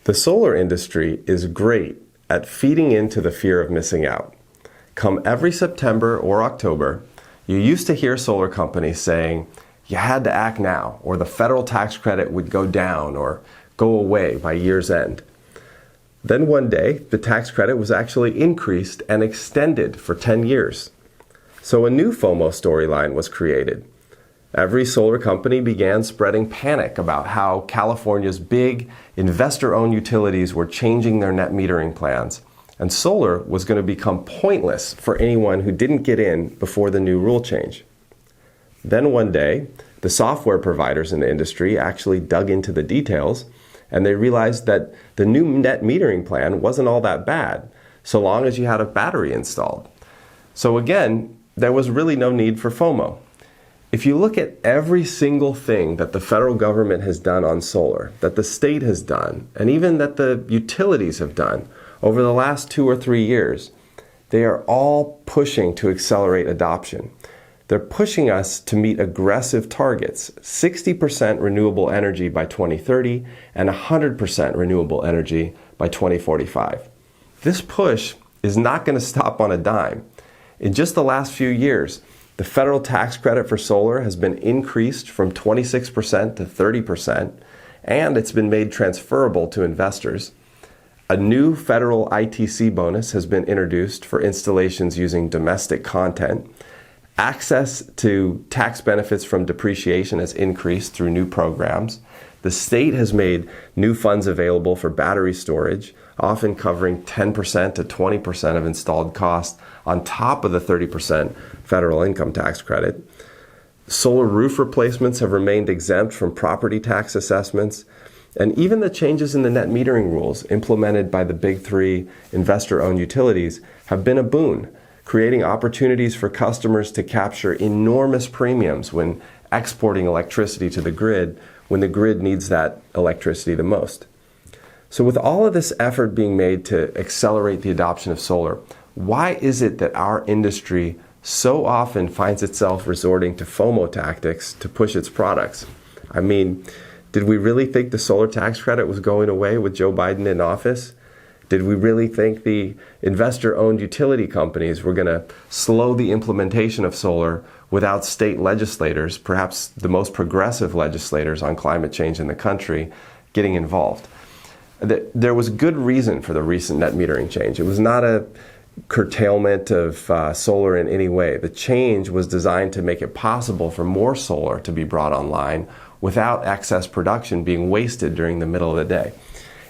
The solar industry is great at feeding into the fear of missing out. Come every September or October, you used to hear solar companies saying, you had to act now, or the federal tax credit would go down or go away by year's end. Then one day, the tax credit was actually increased and extended for 10 years. So a new FOMO storyline was created. Every solar company began spreading panic about how California's big investor-owned utilities were changing their net metering plans, and solar was going to become pointless for anyone who didn't get in before the new rule change. Then one day, the software providers in the industry actually dug into the details, and they realized that the new net metering plan wasn't all that bad, so long as you had a battery installed. So again, there was really no need for FOMO. If you look at every single thing that the federal government has done on solar, that the state has done, and even that the utilities have done over the last 2 or 3 years, they are all pushing to accelerate adoption. They're pushing us to meet aggressive targets, 60% renewable energy by 2030 and 100% renewable energy by 2045. This push is not going to stop on a dime. In just the last few years, the federal tax credit for solar has been increased from 26% to 30%, and it's been made transferable to investors. A new federal ITC bonus has been introduced for installations using domestic content. Access to tax benefits from depreciation has increased through new programs. The state has made new funds available for battery storage, often covering 10% to 20% of installed costs on top of the 30% federal income tax credit. Solar roof replacements have remained exempt from property tax assessments. And even the changes in the net metering rules implemented by the big three investor-owned utilities have been a boon, creating opportunities for customers to capture enormous premiums when exporting electricity to the grid when the grid needs that electricity the most. So with all of this effort being made to accelerate the adoption of solar, why is it that our industry so often finds itself resorting to FOMO tactics to push its products? I mean, did we really think the solar tax credit was going away with Joe Biden in office? Did we really think the investor-owned utility companies were going to slow the implementation of solar without state legislators, perhaps the most progressive legislators on climate change in the country, getting involved? There was good reason for the recent net metering change. It was not a curtailment of solar in any way. The change was designed to make it possible for more solar to be brought online without excess production being wasted during the middle of the day.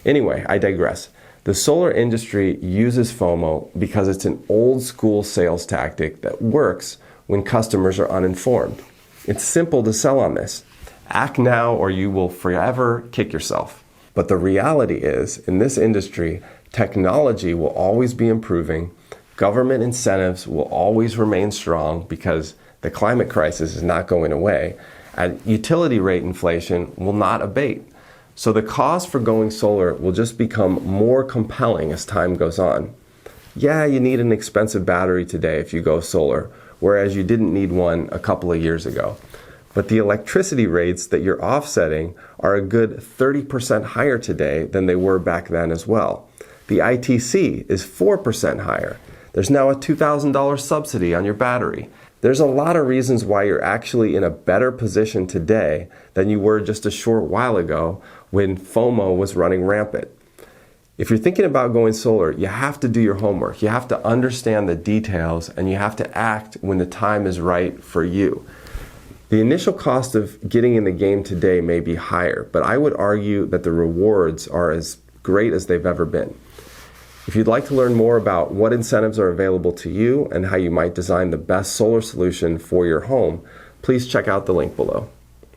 Anyway, I digress. The solar industry uses FOMO because it's an old school sales tactic that works when customers are uninformed. It's simple to sell on this. Act now or you will forever kick yourself. But the reality is, in this industry, technology will always be improving, government incentives will always remain strong because the climate crisis is not going away, and utility rate inflation will not abate. So the cost for going solar will just become more compelling as time goes on. Yeah, you need an expensive battery today if you go solar, whereas you didn't need one a couple of years ago. But the electricity rates that you're offsetting are a good 30% higher today than they were back then as well. The ITC is 4% higher. There's now a $2,000 subsidy on your battery. There's a lot of reasons why you're actually in a better position today than you were just a short while ago when FOMO was running rampant. If you're thinking about going solar, you have to do your homework. You have to understand the details and you have to act when the time is right for you. The initial cost of getting in the game today may be higher, but I would argue that the rewards are as great as they've ever been. If you'd like to learn more about what incentives are available to you and how you might design the best solar solution for your home, please check out the link below.